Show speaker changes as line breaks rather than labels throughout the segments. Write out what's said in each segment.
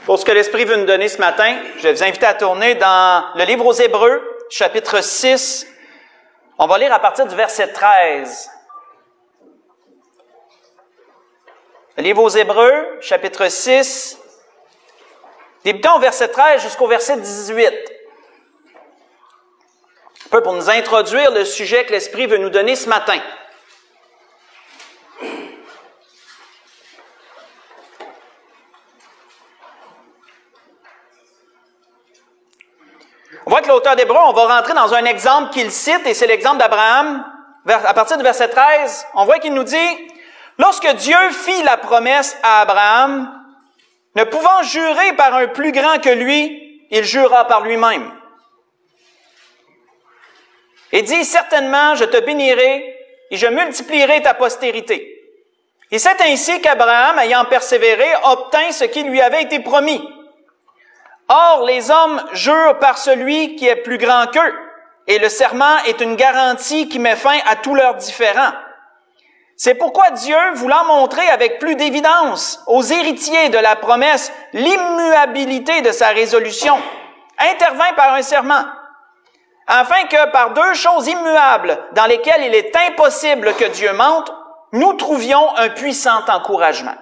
Pour ce que l'Esprit veut nous donner ce matin, je vais vous inviter à tourner dans le livre aux Hébreux, chapitre 6. On va lire à partir du verset 13. Le livre aux Hébreux, chapitre 6, débutant au verset 13 jusqu'au verset 18. Un peu pour nous introduire le sujet que l'Esprit veut nous donner ce matin. On voit que l'auteur d'Hébreux, on va rentrer dans un exemple qu'il cite, et c'est l'exemple d'Abraham. À partir du verset 13, on voit qu'il nous dit, « Lorsque Dieu fit la promesse à Abraham, ne pouvant jurer par un plus grand que lui, il jura par lui-même. Et dit, « Certainement, je te bénirai et je multiplierai ta postérité. » Et c'est ainsi qu'Abraham, ayant persévéré, obtint ce qui lui avait été promis. Or, les hommes jurent par celui qui est plus grand qu'eux, et le serment est une garantie qui met fin à tous leurs différends. C'est pourquoi Dieu, voulant montrer avec plus d'évidence aux héritiers de la promesse l'immuabilité de sa résolution, intervint par un serment, afin que par deux choses immuables dans lesquelles il est impossible que Dieu mente, nous trouvions un puissant encouragement.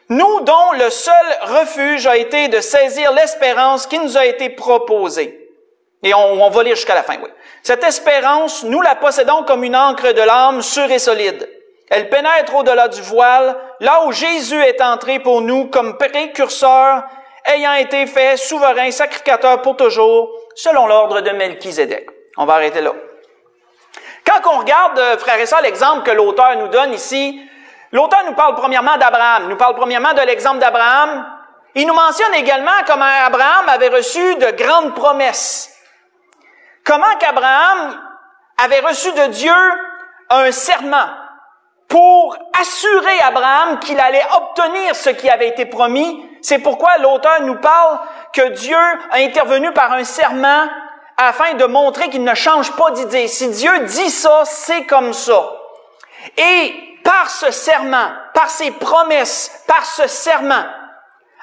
Nous dont le seul refuge a été de saisir l'espérance qui nous a été proposée. Et on va lire jusqu'à la fin, oui. Cette espérance, nous la possédons comme une ancre de l'âme sûre et solide. Elle pénètre au-delà du voile, là où Jésus est entré pour nous comme précurseur, ayant été fait souverain sacrificateur pour toujours, selon l'ordre de Melchizedek. On va arrêter là. Quand on regarde, frères et sœurs, l'exemple que l'auteur nous donne ici, l'auteur nous parle premièrement d'Abraham, nous parle premièrement de l'exemple d'Abraham. Il nous mentionne également comment Abraham avait reçu de grandes promesses. Comment qu'Abraham avait reçu de Dieu un serment pour assurer Abraham qu'il allait obtenir ce qui avait été promis. C'est pourquoi l'auteur nous parle que Dieu a intervenu par un serment afin de montrer qu'il ne change pas d'idée. Si Dieu dit ça, c'est comme ça. Et par ce serment, par ses promesses, par ce serment,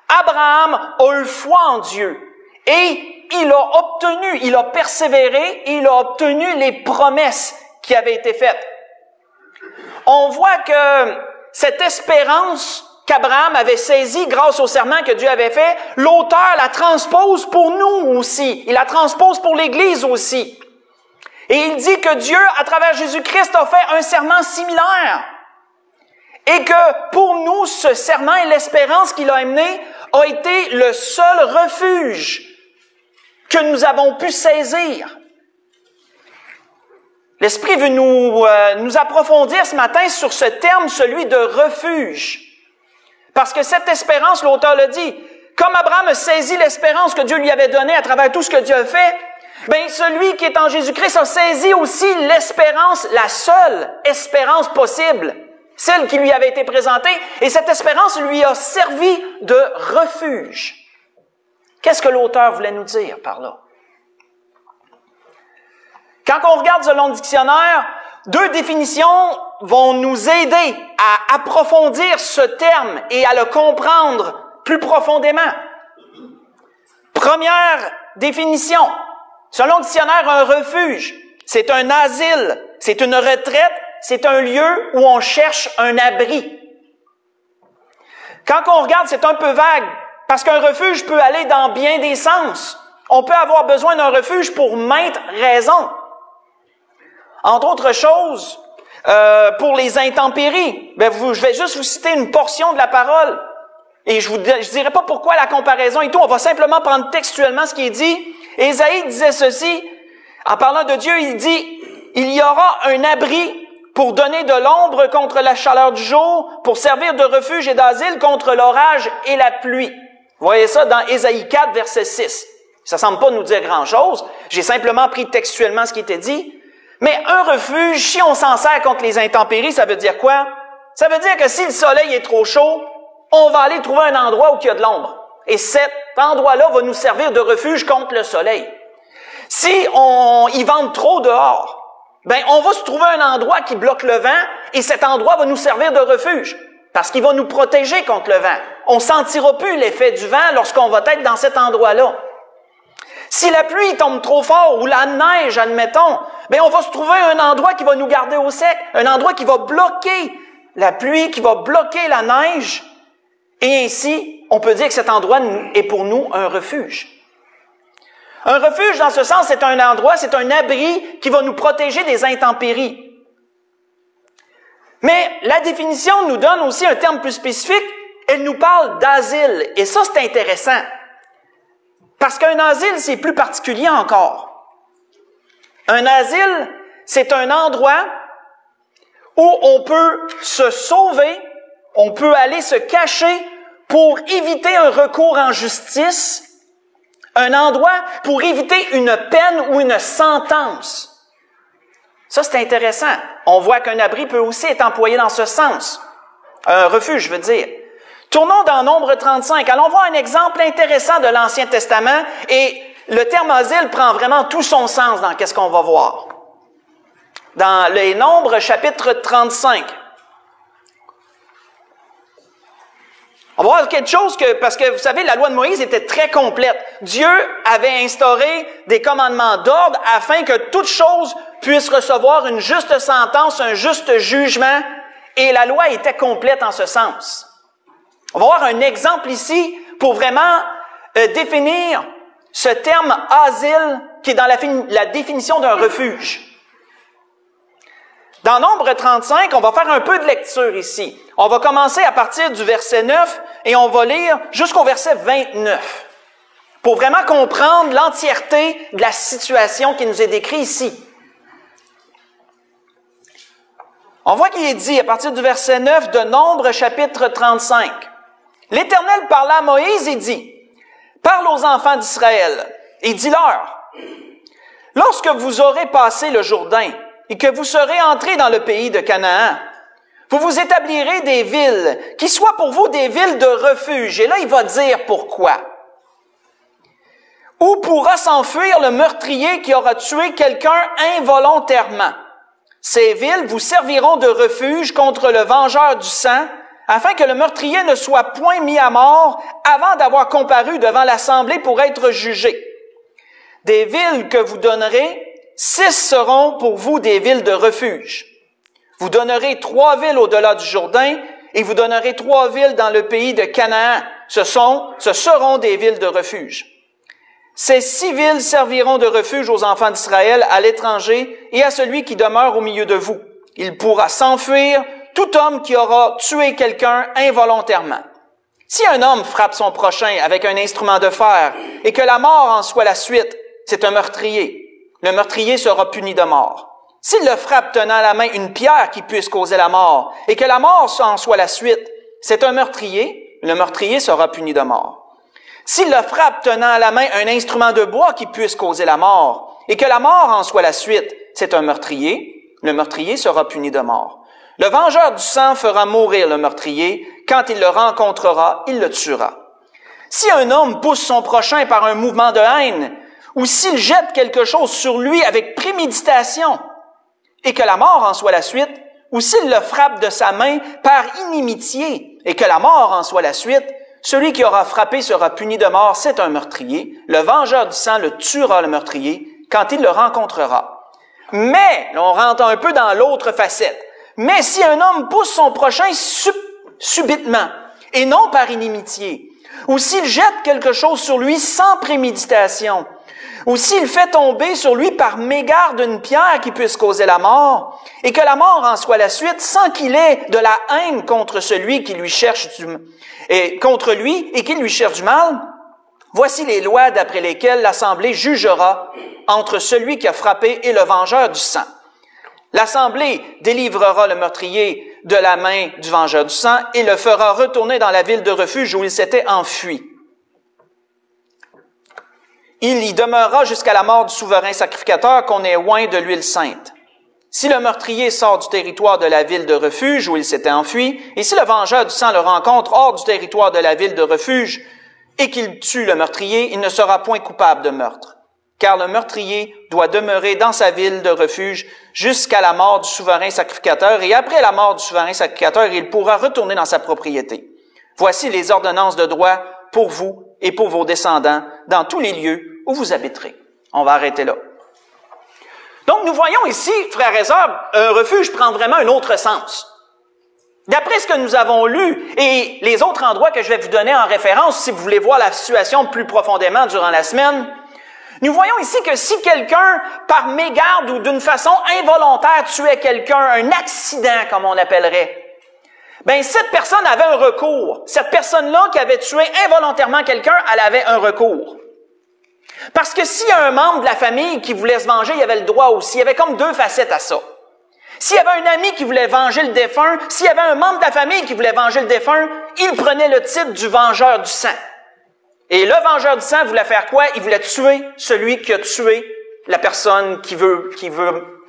Abraham a eu foi en Dieu et il a obtenu, il a persévéré et il a obtenu les promesses qui avaient été faites. On voit que cette espérance qu'Abraham avait saisie grâce au serment que Dieu avait fait, l'auteur la transpose pour nous aussi. Il la transpose pour l'Église aussi. Et il dit que Dieu, à travers Jésus-Christ, a fait un serment similaire. Et que pour nous, ce serment et l'espérance qu'il a amené a été le seul refuge que nous avons pu saisir. L'Esprit veut nous approfondir ce matin sur ce terme, celui de refuge. Parce que cette espérance, l'auteur le dit, comme Abraham a saisi l'espérance que Dieu lui avait donnée à travers tout ce que Dieu a fait, bien, celui qui est en Jésus-Christ a saisi aussi l'espérance, la seule espérance possible, celle qui lui avait été présentée, et cette espérance lui a servi de refuge. Qu'est-ce que l'auteur voulait nous dire par là? Quand on regarde selon le dictionnaire, deux définitions vont nous aider à approfondir ce terme et à le comprendre plus profondément. Première définition, selon le dictionnaire, un refuge, c'est un asile, c'est une retraite, c'est un lieu où on cherche un abri. Quand on regarde, c'est un peu vague, parce qu'un refuge peut aller dans bien des sens. On peut avoir besoin d'un refuge pour maintes raisons. Entre autres choses, pour les intempéries, je vais juste vous citer une portion de la parole. Et je dirai pas pourquoi la comparaison et tout, on va simplement prendre textuellement ce qui est dit. Ésaïe disait ceci, en parlant de Dieu, il dit, « Il y aura un abri pour donner de l'ombre contre la chaleur du jour, pour servir de refuge et d'asile contre l'orage et la pluie. » Vous voyez ça dans Ésaïe 4, verset 6. Ça semble pas nous dire grand-chose. J'ai simplement pris textuellement ce qui était dit. Mais un refuge, si on s'en sert contre les intempéries, ça veut dire quoi? Ça veut dire que si le soleil est trop chaud, on va aller trouver un endroit où il y a de l'ombre. Et cet endroit-là va nous servir de refuge contre le soleil. Si il vente trop dehors, on va se trouver un endroit qui bloque le vent et cet endroit va nous servir de refuge parce qu'il va nous protéger contre le vent. on ne sentira plus l'effet du vent lorsqu'on va être dans cet endroit-là. Si la pluie tombe trop fort ou la neige, admettons, bien, on va se trouver un endroit qui va nous garder au sec, un endroit qui va bloquer la pluie, qui va bloquer la neige. Et ainsi, on peut dire que cet endroit est pour nous un refuge. Un refuge, dans ce sens, c'est un endroit, c'est un abri qui va nous protéger des intempéries. Mais la définition nous donne aussi un terme plus spécifique. Elle nous parle d'asile. Et ça, c'est intéressant. Parce qu'un asile, c'est plus particulier encore. Un asile, c'est un endroit où on peut se sauver, on peut aller se cacher pour éviter un recours en justice, un endroit pour éviter une peine ou une sentence. Ça, c'est intéressant. On voit qu'un abri peut aussi être employé dans ce sens. Un refuge, je veux dire. Tournons dans Nombre 35. Allons voir un exemple intéressant de l'Ancien Testament et le terme asile prend vraiment tout son sens dans qu'est-ce qu'on va voir. Dans les Nombres, chapitre 35. On va voir quelque chose parce que vous savez, la loi de Moïse était très complète. Dieu avait instauré des commandements d'ordre afin que toute chose puisse recevoir une juste sentence, un juste jugement, et la loi était complète en ce sens. On va voir un exemple ici pour vraiment définir ce terme asile qui est dans la définition d'un refuge. Dans Nombre 35, on va faire un peu de lecture ici. On va commencer à partir du verset 9 et on va lire jusqu'au verset 29 pour vraiment comprendre l'entièreté de la situation qui nous est décrite ici. On voit qu'il est dit à partir du verset 9 de Nombre chapitre 35. L'Éternel parla à Moïse et dit, « Parle aux enfants d'Israël et dis-leur, lorsque vous aurez passé le Jourdain et que vous serez entrés dans le pays de Canaan, vous vous établirez des villes qui soient pour vous des villes de refuge. » Et là, il va dire pourquoi. « Où pourra s'enfuir le meurtrier qui aura tué quelqu'un involontairement. Ces villes vous serviront de refuge contre le vengeur du sang, afin que le meurtrier ne soit point mis à mort avant d'avoir comparu devant l'assemblée pour être jugé. Des villes que vous donnerez, 6 seront pour vous des villes de refuge. Vous donnerez 3 villes au-delà du Jourdain, et vous donnerez 3 villes dans le pays de Canaan. Ce seront des villes de refuge. Ces 6 villes serviront de refuge aux enfants d'Israël, à l'étranger et à celui qui demeure au milieu de vous. Il pourra s'enfuir tout homme qui aura tué quelqu'un involontairement. Si un homme frappe son prochain avec un instrument de fer et que la mort en soit la suite, c'est un meurtrier. Le meurtrier sera puni de mort. S'il le frappe tenant à la main une pierre qui puisse causer la mort et que la mort en soit la suite, c'est un meurtrier. Le meurtrier sera puni de mort. S'il le frappe tenant à la main un instrument de bois qui puisse causer la mort et que la mort en soit la suite, c'est un meurtrier. Le meurtrier sera puni de mort. Le vengeur du sang fera mourir le meurtrier. Quand il le rencontrera, il le tuera. Si un homme pousse son prochain par un mouvement de haine, ou s'il jette quelque chose sur lui avec préméditation, et que la mort en soit la suite, ou s'il le frappe de sa main par inimitié, et que la mort en soit la suite, celui qui aura frappé sera puni de mort, c'est un meurtrier. Le vengeur du sang le tuera, le meurtrier, quand il le rencontrera. Mais, là, on rentre un peu dans l'autre facette. Mais si un homme pousse son prochain subitement, et non par inimitié, ou s'il jette quelque chose sur lui sans préméditation, ou s'il fait tomber sur lui par mégarde une pierre qui puisse causer la mort, et que la mort en soit la suite, sans qu'il ait de la haine contre celui qui lui cherche contre lui et qui lui cherche du mal, voici les lois d'après lesquelles l'Assemblée jugera entre celui qui a frappé et le vengeur du sang. L'Assemblée délivrera le meurtrier de la main du vengeur du sang et le fera retourner dans la ville de refuge où il s'était enfui. Il y demeurera jusqu'à la mort du souverain sacrificateur qu'on ait oint de l'huile sainte. Si le meurtrier sort du territoire de la ville de refuge où il s'était enfui, et si le vengeur du sang le rencontre hors du territoire de la ville de refuge et qu'il tue le meurtrier, il ne sera point coupable de meurtre. Car le meurtrier doit demeurer dans sa ville de refuge jusqu'à la mort du souverain sacrificateur, et après la mort du souverain sacrificateur, il pourra retourner dans sa propriété. Voici les ordonnances de droit pour vous et pour vos descendants dans tous les lieux où vous habiterez. On va arrêter là. Donc, nous voyons ici, frères et sœurs, un refuge prend vraiment un autre sens. D'après ce que nous avons lu et les autres endroits que je vais vous donner en référence, si vous voulez voir la situation plus profondément durant la semaine, nous voyons ici que si quelqu'un, par mégarde ou d'une façon involontaire, tuait quelqu'un, un accident comme on appellerait, ben cette personne avait un recours. Cette personne-là qui avait tué involontairement quelqu'un, elle avait un recours. Parce que s'il y a un membre de la famille qui voulait se venger, il y avait le droit aussi. Il y avait comme deux facettes à ça. S'il y avait un ami qui voulait venger le défunt, s'il y avait un membre de la famille qui voulait venger le défunt, il prenait le titre du vengeur du sang. Et le vengeur du sang voulait faire quoi? Il voulait tuer celui qui a tué la personne qui veut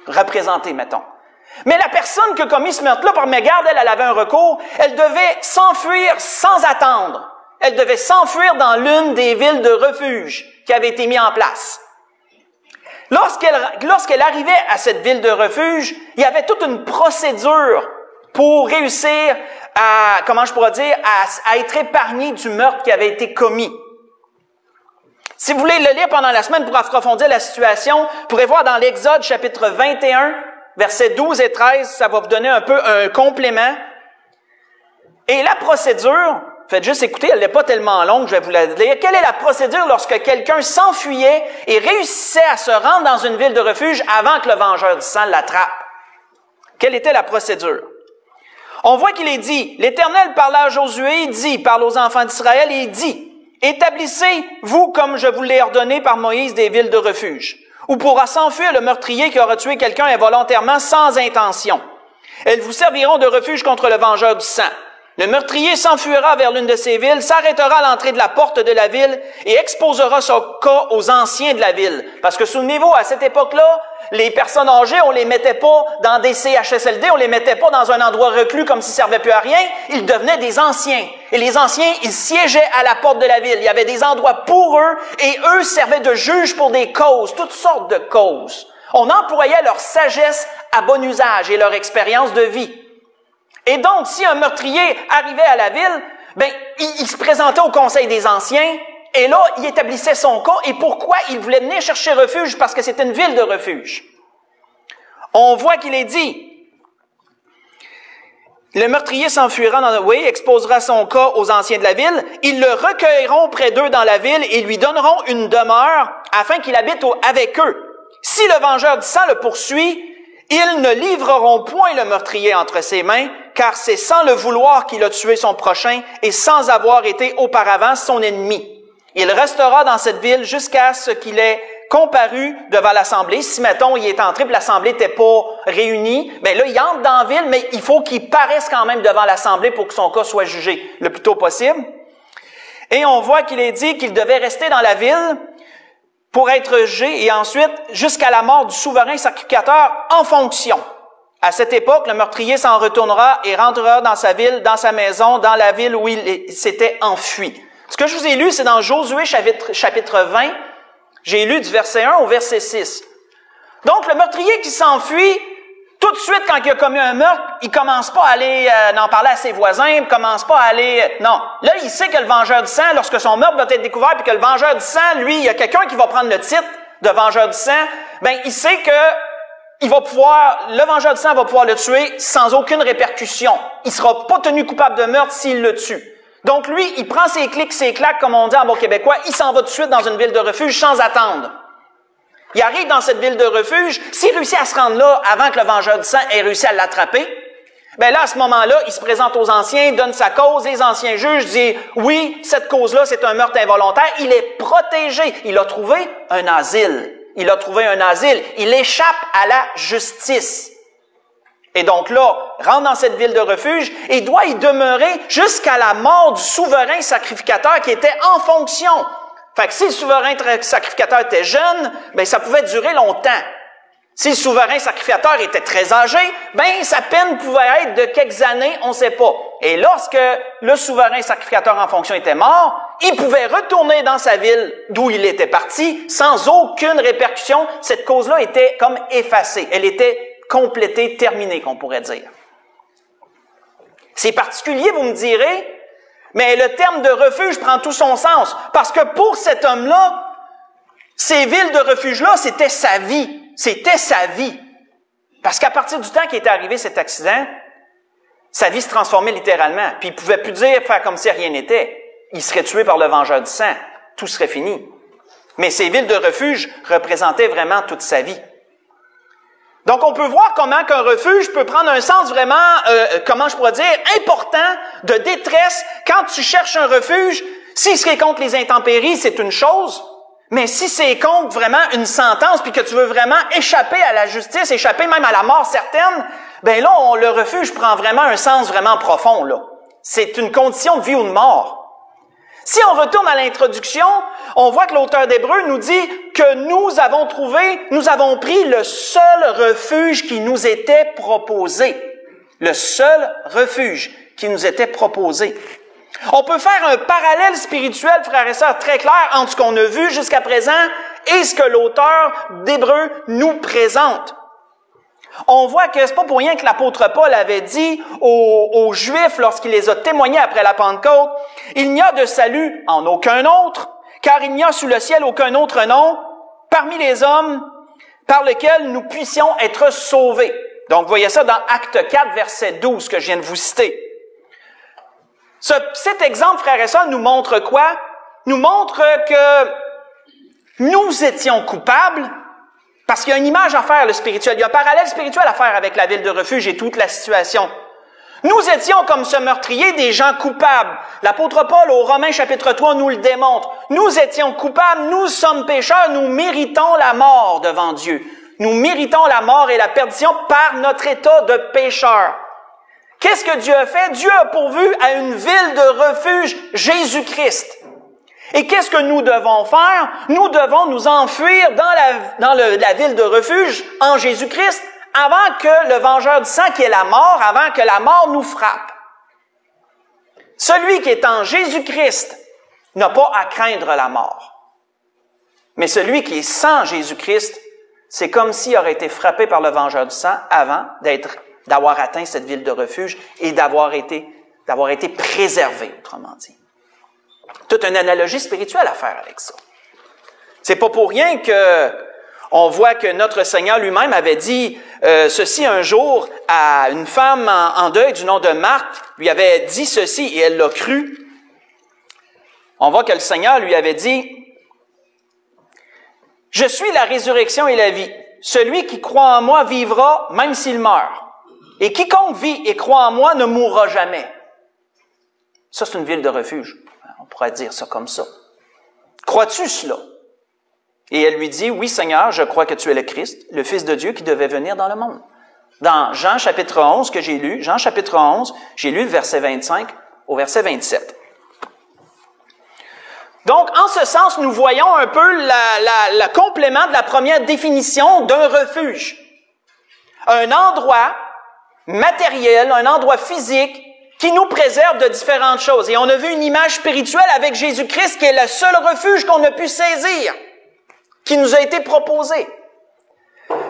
représenter, mettons. Mais la personne qui a commis ce meurtre-là, par mégarde, elle avait un recours, elle devait s'enfuir sans attendre. Elle devait s'enfuir dans l'une des villes de refuge qui avaient été mises en place. Lorsqu'elle arrivait à cette ville de refuge, il y avait toute une procédure pour réussir à, comment je pourrais dire, à être épargnée du meurtre qui avait été commis. Si vous voulez le lire pendant la semaine pour approfondir la situation, vous pourrez voir dans l'Exode chapitre 21, versets 12 et 13, ça va vous donner un peu un complément. Et la procédure, faites juste écouter, elle n'est pas tellement longue, je vais vous la lire. Quelle est la procédure lorsque quelqu'un s'enfuyait et réussissait à se rendre dans une ville de refuge avant que le vengeur du sang l'attrape? Quelle était la procédure? On voit qu'il est dit, l'Éternel parla à Josué, il dit, parle aux enfants d'Israël et il dit, établissez-vous comme je vous l'ai ordonné par Moïse des villes de refuge, où pourra s'enfuir le meurtrier qui aura tué quelqu'un involontairement sans intention. Elles vous serviront de refuge contre le vengeur du sang. Le meurtrier s'enfuira vers l'une de ces villes, s'arrêtera à l'entrée de la porte de la ville et exposera son cas aux anciens de la ville. Parce que souvenez-vous, à cette époque-là, les personnes âgées, on les mettait pas dans des CHSLD, on les mettait pas dans un endroit reclus comme s'ils servaient plus à rien. Ils devenaient des anciens. Et les anciens, ils siégeaient à la porte de la ville. Il y avait des endroits pour eux et eux servaient de juges pour des causes, toutes sortes de causes. On employait leur sagesse à bon usage et leur expérience de vie. Et donc, si un meurtrier arrivait à la ville, ben, il se présentait au conseil des anciens, et là, il établissait son cas, et pourquoi il voulait venir chercher refuge? Parce que c'était une ville de refuge. On voit qu'il est dit, le meurtrier s'enfuira exposera son cas aux anciens de la ville, ils le recueilleront près d'eux dans la ville et lui donneront une demeure afin qu'il habite avec eux. Si le vengeur du sang le poursuit, ils ne livreront point le meurtrier entre ses mains, car c'est sans le vouloir qu'il a tué son prochain et sans avoir été auparavant son ennemi. Il restera dans cette ville jusqu'à ce qu'il ait comparu devant l'Assemblée. Si, mettons, il est entré et l'Assemblée n'était pas réunie, ben là, il entre dans la ville, mais il faut qu'il paraisse quand même devant l'Assemblée pour que son cas soit jugé le plus tôt possible. Et on voit qu'il est dit qu'il devait rester dans la ville pour être jugé et ensuite jusqu'à la mort du souverain sacrificateur en fonction. À cette époque, le meurtrier s'en retournera et rentrera dans sa ville, dans sa maison, dans la ville où il s'était enfui. Ce que je vous ai lu, c'est dans Josué chapitre 20. J'ai lu du verset 1 au verset 6. Donc, le meurtrier qui s'enfuit, tout de suite, quand il a commis un meurtre, il commence pas à aller en parler à ses voisins, il commence pas à aller... Non. Là, il sait que le vengeur du sang, lorsque son meurtre va être découvert, puis que le vengeur du sang, lui, il y a quelqu'un qui va prendre le titre de vengeur du sang, ben, il sait que le vengeur du sang va pouvoir le tuer sans aucune répercussion. Il sera pas tenu coupable de meurtre s'il le tue. Donc, lui, il prend ses clics, ses claques, comme on dit en bon québécois, il s'en va tout de suite dans une ville de refuge sans attendre. Il arrive dans cette ville de refuge, s'il réussit à se rendre là avant que le vengeur du sang ait réussi à l'attraper, ben là, à ce moment-là, il se présente aux anciens, donne sa cause, les anciens juges disent, oui, cette cause-là, c'est un meurtre involontaire, il est protégé, il a trouvé un asile. Il a trouvé un asile, il échappe à la justice. Et donc là, rentre dans cette ville de refuge et doit y demeurer jusqu'à la mort du souverain sacrificateur qui était en fonction. Fait que si le souverain sacrificateur était jeune, ben ça pouvait durer longtemps. Si le souverain sacrificateur était très âgé, ben sa peine pouvait être de quelques années, on ne sait pas. Et lorsque le souverain sacrificateur en fonction était mort, il pouvait retourner dans sa ville d'où il était parti sans aucune répercussion. Cette cause-là était comme effacée. Elle était complétée, terminée, qu'on pourrait dire. C'est particulier, vous me direz, Mais le terme de refuge prend tout son sens, parce que pour cet homme-là, ces villes de refuge-là, c'était sa vie. C'était sa vie. Parce qu'à partir du temps qu'il était arrivé cet accident, sa vie se transformait littéralement. Puis il pouvait plus faire comme si rien n'était. Il serait tué par le vengeur du sang. Tout serait fini. Mais ces villes de refuge représentaient vraiment toute sa vie. Donc, on peut voir comment qu'un refuge peut prendre un sens vraiment, comment je pourrais dire, important, de détresse. Quand tu cherches un refuge, si c'est contre les intempéries, c'est une chose. Mais si c'est contre vraiment une sentence, puis que tu veux vraiment échapper à la justice, échapper même à la mort certaine, ben là, le refuge prend vraiment un sens vraiment profond, là. C'est une condition de vie ou de mort. Si on retourne à l'introduction, on voit que l'auteur d'Hébreux nous dit que nous avons pris le seul refuge qui nous était proposé. Le seul refuge qui nous était proposé. On peut faire un parallèle spirituel, frères et sœurs, très clair entre ce qu'on a vu jusqu'à présent et ce que l'auteur d'Hébreux nous présente. On voit que c'est pas pour rien que l'apôtre Paul avait dit aux Juifs lorsqu'il les a témoignés après la Pentecôte, « Il n'y a de salut en aucun autre, car il n'y a sous le ciel aucun autre nom parmi les hommes par lequel nous puissions être sauvés. » Donc, vous voyez ça dans Acte 4, verset 12 que je viens de vous citer. Cet exemple, frères et sœurs, nous montre quoi? Nous montre que nous étions coupables, parce qu'il y a une image à faire, le spirituel. Il y a un parallèle spirituel à faire avec la ville de refuge et toute la situation. Nous étions, comme ce meurtrier, des gens coupables. L'apôtre Paul, au Romains chapitre 3, nous le démontre. Nous étions coupables, nous sommes pécheurs, nous méritons la mort devant Dieu. Nous méritons la mort et la perdition par notre état de pécheur. Qu'est-ce que Dieu a fait? Dieu a pourvu à une ville de refuge, Jésus-Christ. Et qu'est-ce que nous devons faire? Nous devons nous enfuir dans la ville de refuge en Jésus-Christ avant que le vengeur du sang, qui est la mort, avant que la mort nous frappe. Celui qui est en Jésus-Christ n'a pas à craindre la mort. Mais celui qui est sans Jésus-Christ, c'est comme s'il aurait été frappé par le vengeur du sang avant d'avoir atteint cette ville de refuge et d'avoir été préservé, autrement dit. Toute une analogie spirituelle à faire avec ça. C'est pas pour rien que on voit que notre Seigneur lui-même avait dit ceci un jour à une femme en deuil du nom de Marthe, lui avait dit ceci et elle l'a cru. On voit que le Seigneur lui avait dit « Je suis la résurrection et la vie. Celui qui croit en moi vivra même s'il meurt. Et quiconque vit et croit en moi ne mourra jamais. » Ça, c'est une ville de refuge. On pourrait dire ça comme ça. Crois-tu cela? Et elle lui dit, oui Seigneur, je crois que tu es le Christ, le Fils de Dieu qui devait venir dans le monde. Dans Jean chapitre 11 que j'ai lu, Jean chapitre 11, j'ai lu le verset 25 au verset 27. Donc, en ce sens, nous voyons un peu le complément de la première définition d'un refuge. Un endroit matériel, un endroit physique qui nous préserve de différentes choses. Et on a vu une image spirituelle avec Jésus-Christ qui est le seul refuge qu'on a pu saisir, qui nous a été proposé.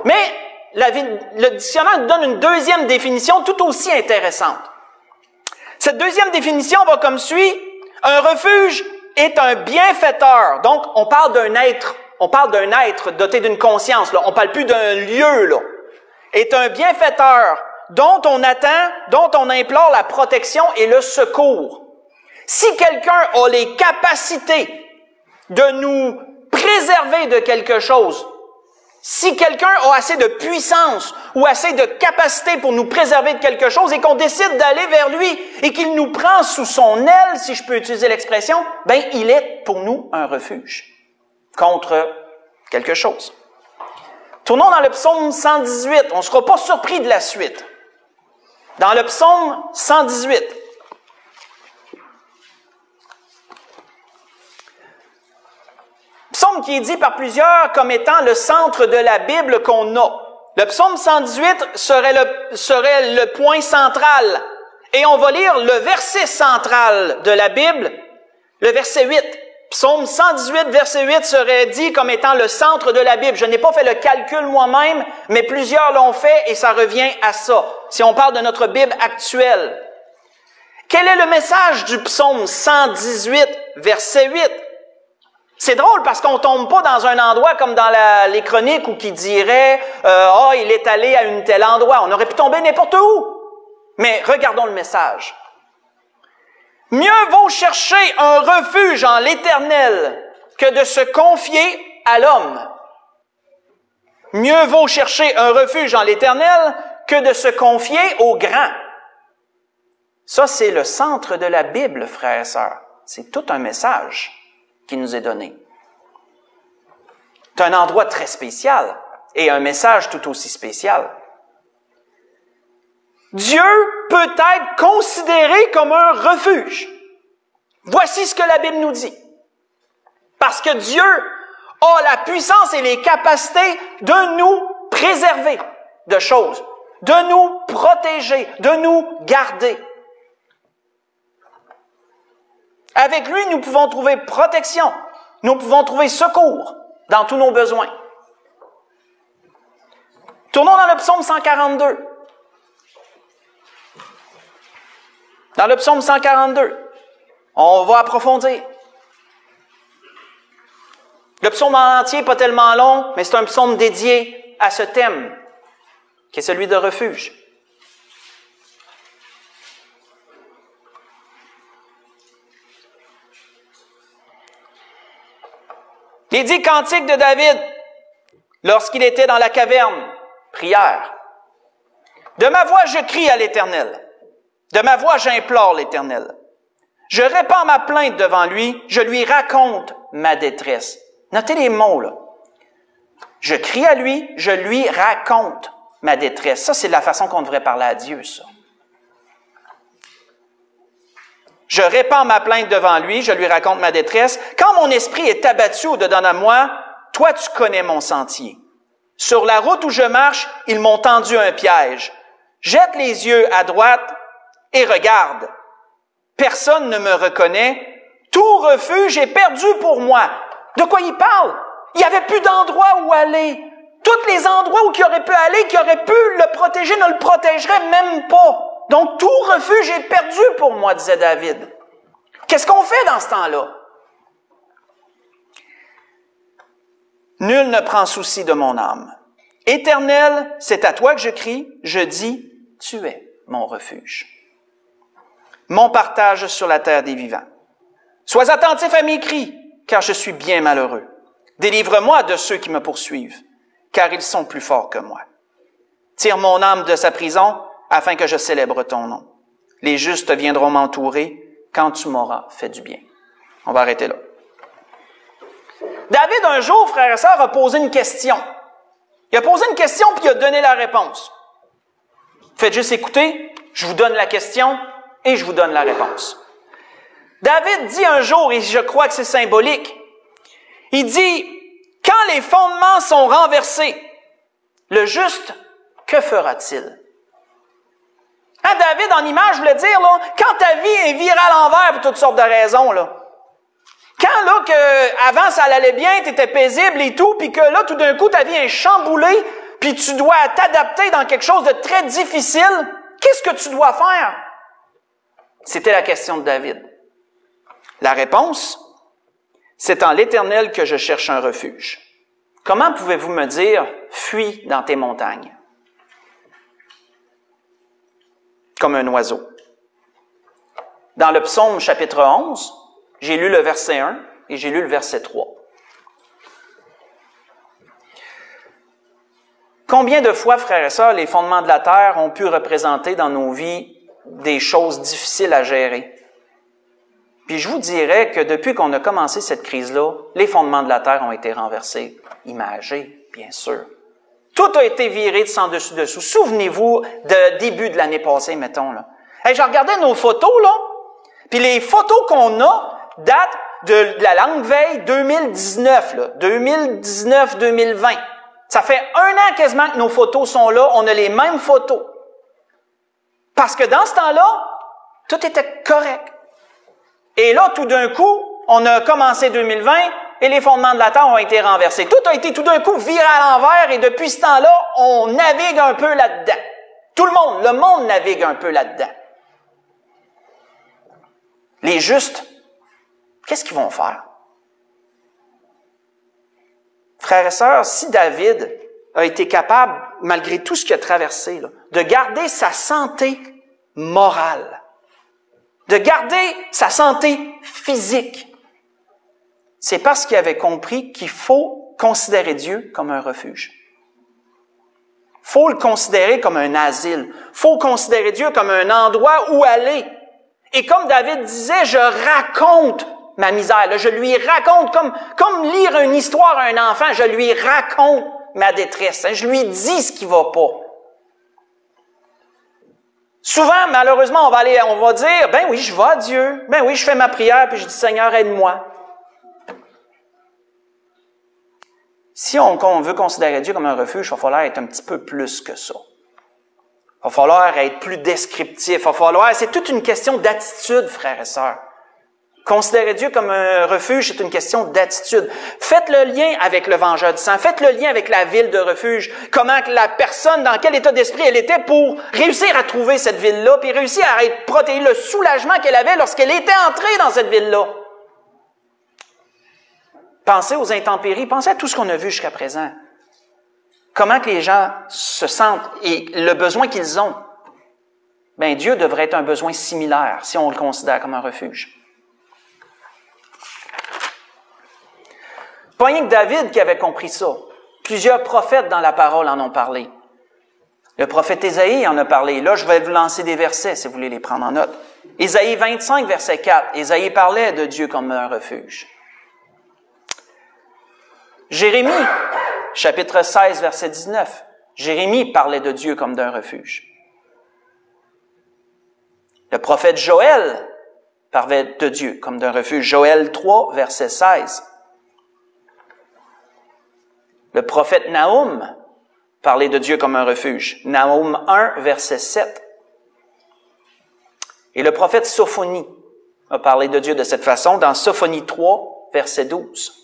Mais le dictionnaire nous donne une deuxième définition tout aussi intéressante. Cette deuxième définition va comme suit. Un refuge est un bienfaiteur. Donc, on parle d'un être doté d'une conscience. Là. On parle plus d'un lieu. Là. Est un bienfaiteur dont on attend, dont on implore la protection et le secours. Si quelqu'un a les capacités de nous préserver de quelque chose, si quelqu'un a assez de puissance ou assez de capacité pour nous préserver de quelque chose et qu'on décide d'aller vers lui et qu'il nous prend sous son aile, si je peux utiliser l'expression, ben il est pour nous un refuge contre quelque chose. Tournons dans le psaume 118. On ne sera pas surpris de la suite. Dans le psaume 118. Psaume qui est dit par plusieurs comme étant le centre de la Bible qu'on a. Le psaume 118 serait le point central. Et on va lire le verset central de la Bible, le verset 8. Psaume 118, verset 8 serait dit comme étant le centre de la Bible. Je n'ai pas fait le calcul moi-même, mais plusieurs l'ont fait et ça revient à ça. Si on parle de notre Bible actuelle. Quel est le message du psaume 118, verset 8? C'est drôle parce qu'on tombe pas dans un endroit comme dans les chroniques où qui dirait il est allé à un tel endroit. On aurait pu tomber n'importe où. Mais regardons le message. Mieux vaut chercher un refuge en l'Éternel que de se confier à l'homme. Mieux vaut chercher un refuge en l'Éternel que de se confier au grand. Ça, c'est le centre de la Bible, frères et sœurs. C'est tout un message qui nous est donné. C'est un endroit très spécial et un message tout aussi spécial. Dieu peut être considéré comme un refuge. Voici ce que la Bible nous dit. Parce que Dieu a la puissance et les capacités de nous préserver de choses, de nous protéger, de nous garder. Avec lui, nous pouvons trouver protection, nous pouvons trouver secours dans tous nos besoins. Tournons dans le psaume 142. Dans le psaume 142, on va approfondir. Le psaume en entier n'est pas tellement long, mais c'est un psaume dédié à ce thème, qui est celui de refuge. Il dit cantique de David, lorsqu'il était dans la caverne, prière. De ma voix, je crie à l'Éternel. De ma voix, j'implore l'Éternel. Je répands ma plainte devant lui, je lui raconte ma détresse. Notez les mots, là. Je crie à lui, je lui raconte ma détresse. Ça, c'est la façon qu'on devrait parler à Dieu, ça. Je répands ma plainte devant lui, je lui raconte ma détresse. Quand mon esprit est abattu au-dedans de moi, toi, tu connais mon sentier. Sur la route où je marche, ils m'ont tendu un piège. Jette les yeux à droite et regarde. Personne ne me reconnaît. Tout refuge est perdu pour moi. De quoi il parle? Il n'y avait plus d'endroit où aller. Tous les endroits où il aurait pu aller, qui auraient pu le protéger, ne le protégeraient même pas. Donc, tout refuge est perdu pour moi, disait David. Qu'est-ce qu'on fait dans ce temps-là? Nul ne prend souci de mon âme. Éternel, c'est à toi que je crie, je dis, tu es mon refuge. Mon partage sur la terre des vivants. Sois attentif à mes cris, car je suis bien malheureux. Délivre-moi de ceux qui me poursuivent, car ils sont plus forts que moi. Tire mon âme de sa prison, afin que je célèbre ton nom. Les justes viendront m'entourer quand tu m'auras fait du bien. On va arrêter là. David, un jour, frère et sœur, a posé une question. Il a posé une question puis il a donné la réponse. Faites juste écouter, je vous donne la question et je vous donne la réponse. David dit un jour, et je crois que c'est symbolique, il dit, quand les fondements sont renversés, le juste, que fera-t-il? Hein, David, en image, voulait dire, là, quand ta vie est virée à l'envers pour toutes sortes de raisons, là. Quand, là, que, avant, ça allait bien, t'étais paisible et tout, puis que là, tout d'un coup, ta vie est chamboulée, puis tu dois t'adapter dans quelque chose de très difficile, qu'est-ce que tu dois faire? C'était la question de David. La réponse, c'est en l'Éternel que je cherche un refuge. Comment pouvez-vous me dire, fuis dans tes montagnes? Comme un oiseau. Dans le psaume chapitre 11, j'ai lu le verset 1 et j'ai lu le verset 3. Combien de fois, frères et sœurs, les fondements de la terre ont pu représenter dans nos vies des choses difficiles à gérer? Puis je vous dirais que depuis qu'on a commencé cette crise-là, les fondements de la terre ont été renversés, imagés, bien sûr. Tout a été viré de sans dessus-dessous. Souvenez-vous de début de l'année passée, mettons, là. Hey, je regardais nos photos, là, puis les photos qu'on a datent de la langue veille 2019, là. 2019-2020. Ça fait 1 an quasiment que nos photos sont là. On a les mêmes photos. Parce que dans ce temps-là, tout était correct. Et là, tout d'un coup, on a commencé 2020 et les fondements de la terre ont été renversés. Tout a été tout d'un coup viré à l'envers et depuis ce temps-là, on navigue un peu là-dedans. Tout le monde navigue un peu là-dedans. les justes, qu'est-ce qu'ils vont faire? Frères et sœurs, si David a été capable, malgré tout ce qu'il a traversé, là, de garder sa santé morale, de garder sa santé physique, c'est parce qu'il avait compris qu'il faut considérer Dieu comme un refuge. Faut le considérer comme un asile. Faut considérer Dieu comme un endroit où aller. Et comme David disait, je raconte ma misère. Là, je lui raconte, comme lire une histoire à un enfant, je lui raconte ma détresse. Je lui dis ce qui va pas. Souvent, malheureusement, on va dire, ben oui, je vais à Dieu. Ben oui, je fais ma prière, puis je dis, Seigneur, aide-moi. Si on veut considérer Dieu comme un refuge, il va falloir être un petit peu plus que ça. Il va falloir être plus descriptif. C'est toute une question d'attitude, frères et sœurs. Considérer Dieu comme un refuge, c'est une question d'attitude. Faites le lien avec le vengeur du sang. Faites le lien avec la ville de refuge. Comment la personne, dans quel état d'esprit elle était pour réussir à trouver cette ville-là, puis réussir à être protégée, le soulagement qu'elle avait lorsqu'elle était entrée dans cette ville-là. Pensez aux intempéries, pensez à tout ce qu'on a vu jusqu'à présent. Comment que les gens se sentent et le besoin qu'ils ont. Ben, Dieu devrait être un besoin similaire si on le considère comme un refuge. Pas rien que David qui avait compris ça. Plusieurs prophètes dans la parole en ont parlé. Le prophète Ésaïe en a parlé. Là, je vais vous lancer des versets si vous voulez les prendre en note. Ésaïe 25, verset 4. Ésaïe parlait de Dieu comme un refuge. Jérémie, chapitre 16, verset 19. Jérémie parlait de Dieu comme d'un refuge. Le prophète Joël parlait de Dieu comme d'un refuge. Joël 3, verset 16. Le prophète Nahum parlait de Dieu comme un refuge. Nahum 1, verset 7. Et le prophète Sophonie a parlé de Dieu de cette façon dans Sophonie 3, verset 12.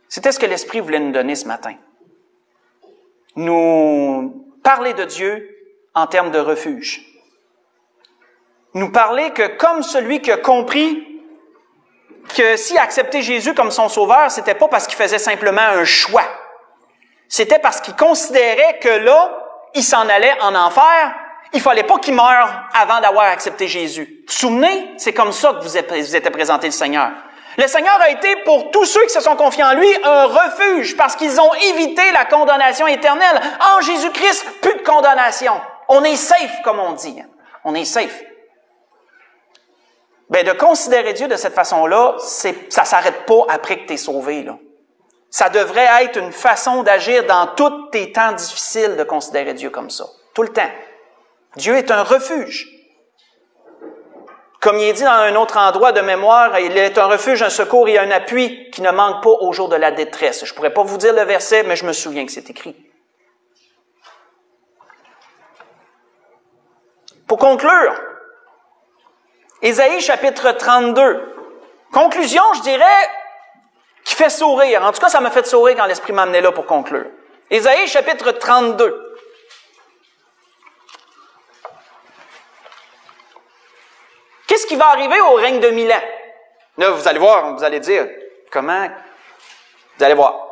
C'était ce que l'Esprit voulait nous donner ce matin. Nous parler de Dieu en termes de refuge. Nous parler que comme celui qui a compris que s'il acceptait Jésus comme son sauveur, c'était pas parce qu'il faisait simplement un choix. C'était parce qu'il considérait que là, il s'en allait en enfer. Il fallait pas qu'il meure avant d'avoir accepté Jésus. Vous vous souvenez? C'est comme ça que vous êtes présenté le Seigneur. Le Seigneur a été, pour tous ceux qui se sont confiés en lui, un refuge parce qu'ils ont évité la condamnation éternelle. En Jésus-Christ, plus de condamnation. On est safe, comme on dit. On est safe. Ben, de considérer Dieu de cette façon-là, ça s'arrête pas après que tu es sauvé, là. Ça devrait être une façon d'agir dans tous tes temps difficiles de considérer Dieu comme ça. Tout le temps. Dieu est un refuge. Comme il est dit dans un autre endroit de mémoire, il est un refuge, un secours et un appui qui ne manque pas au jour de la détresse. Je pourrais pas vous dire le verset, mais je me souviens que c'est écrit. Pour conclure, Ésaïe chapitre 32. Conclusion, je dirais, qui fait sourire. En tout cas, ça m'a fait sourire quand l'Esprit m'a amené là pour conclure. Ésaïe chapitre 32. Qu'est-ce qui va arriver au règne de 1000 ans? Là, vous allez voir, vous allez dire, comment? Vous allez voir.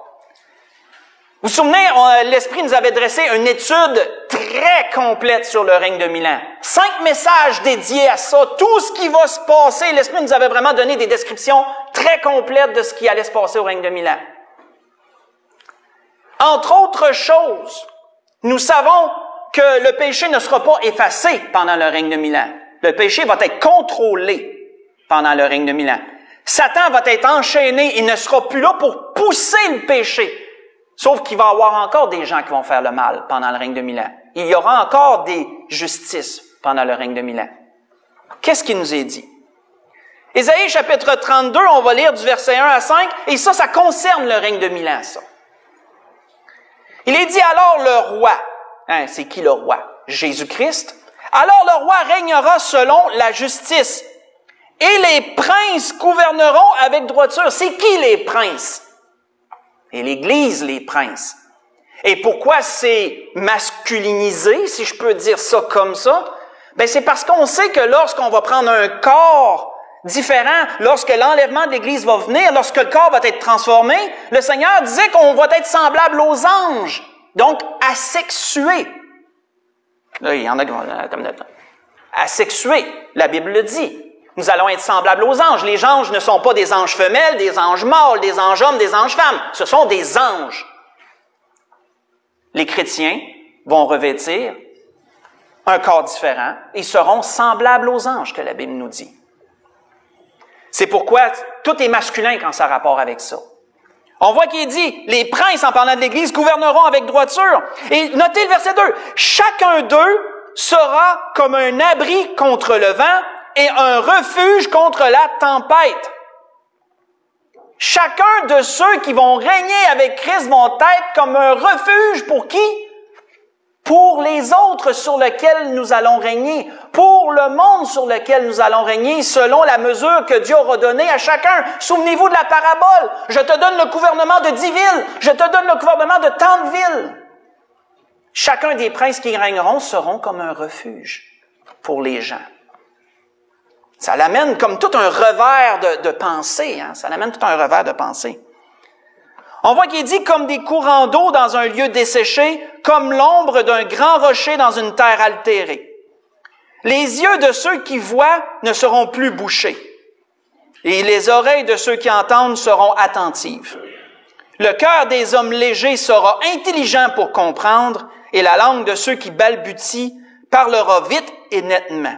Vous vous souvenez, l'Esprit nous avait dressé une étude très complète sur le règne de 1000 ans. 5 messages dédiés à ça, tout ce qui va se passer. L'Esprit nous avait vraiment donné des descriptions très complètes de ce qui allait se passer au règne de 1000 ans. Entre autres choses, nous savons que le péché ne sera pas effacé pendant le règne de 1000 ans. Le péché va être contrôlé pendant le règne de 1000 ans. Satan va être enchaîné, il ne sera plus là pour pousser le péché. Sauf qu'il va y avoir encore des gens qui vont faire le mal pendant le règne de 1000 ans. Il y aura encore des justices pendant le règne de 1000 ans. Qu'est-ce qui nous est dit? Ésaïe chapitre 32, on va lire du verset 1 à 5, et ça concerne le règne de 1000 ans, ça. Il est dit alors le roi. C'est qui le roi? Jésus-Christ. Alors le roi régnera selon la justice, et les princes gouverneront avec droiture. C'est qui les princes? Et l'Église, les princes. Et pourquoi c'est masculinisé, si je peux dire ça comme ça? Ben, c'est parce qu'on sait que lorsqu'on va prendre un corps différent, lorsque l'enlèvement de l'Église va venir, lorsque le corps va être transformé, le Seigneur disait qu'on va être semblable aux anges, donc asexués. Là, il y en a comme asexués, la Bible le dit. Nous allons être semblables aux anges. Les anges ne sont pas des anges femelles, des anges mâles, des anges hommes, des anges femmes. Ce sont des anges. Les chrétiens vont revêtir un corps différent. Ils seront semblables aux anges, que la Bible nous dit. C'est pourquoi tout est masculin quand ça a rapport avec ça. On voit qu'il dit, les princes, en parlant de l'Église, gouverneront avec droiture. Et notez le verset 2. Chacun d'eux sera comme un abri contre le vent et un refuge contre la tempête. Chacun de ceux qui vont régner avec Christ vont être comme un refuge pour qui? Pour les autres sur lesquels nous allons régner, pour le monde sur lequel nous allons régner, selon la mesure que Dieu aura donnée à chacun. Souvenez-vous de la parabole. Je te donne le gouvernement de 10 villes, je te donne le gouvernement de tant de villes. Chacun des princes qui régneront seront comme un refuge pour les gens. Ça l'amène comme tout un revers de pensée. Hein? Ça l'amène tout un revers de pensée. On voit qu'il dit comme des courants d'eau dans un lieu desséché, comme l'ombre d'un grand rocher dans une terre altérée. Les yeux de ceux qui voient ne seront plus bouchés, et les oreilles de ceux qui entendent seront attentives. Le cœur des hommes légers sera intelligent pour comprendre, et la langue de ceux qui balbutient parlera vite et nettement.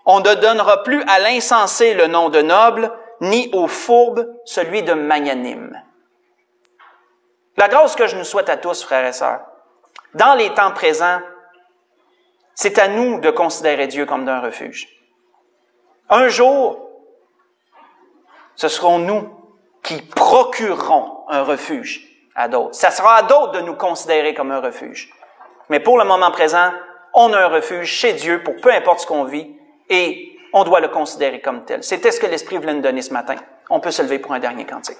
On ne donnera plus à l'insensé le nom de noble, ni au fourbe celui de magnanime. La grâce que je nous souhaite à tous, frères et sœurs, dans les temps présents, c'est à nous de considérer Dieu comme d'un refuge. Un jour, ce seront nous qui procurerons un refuge à d'autres. Ça sera à d'autres de nous considérer comme un refuge. Mais pour le moment présent, on a un refuge chez Dieu pour peu importe ce qu'on vit et on doit le considérer comme tel. C'était ce que l'Esprit voulait nous donner ce matin. On peut se lever pour un dernier cantique.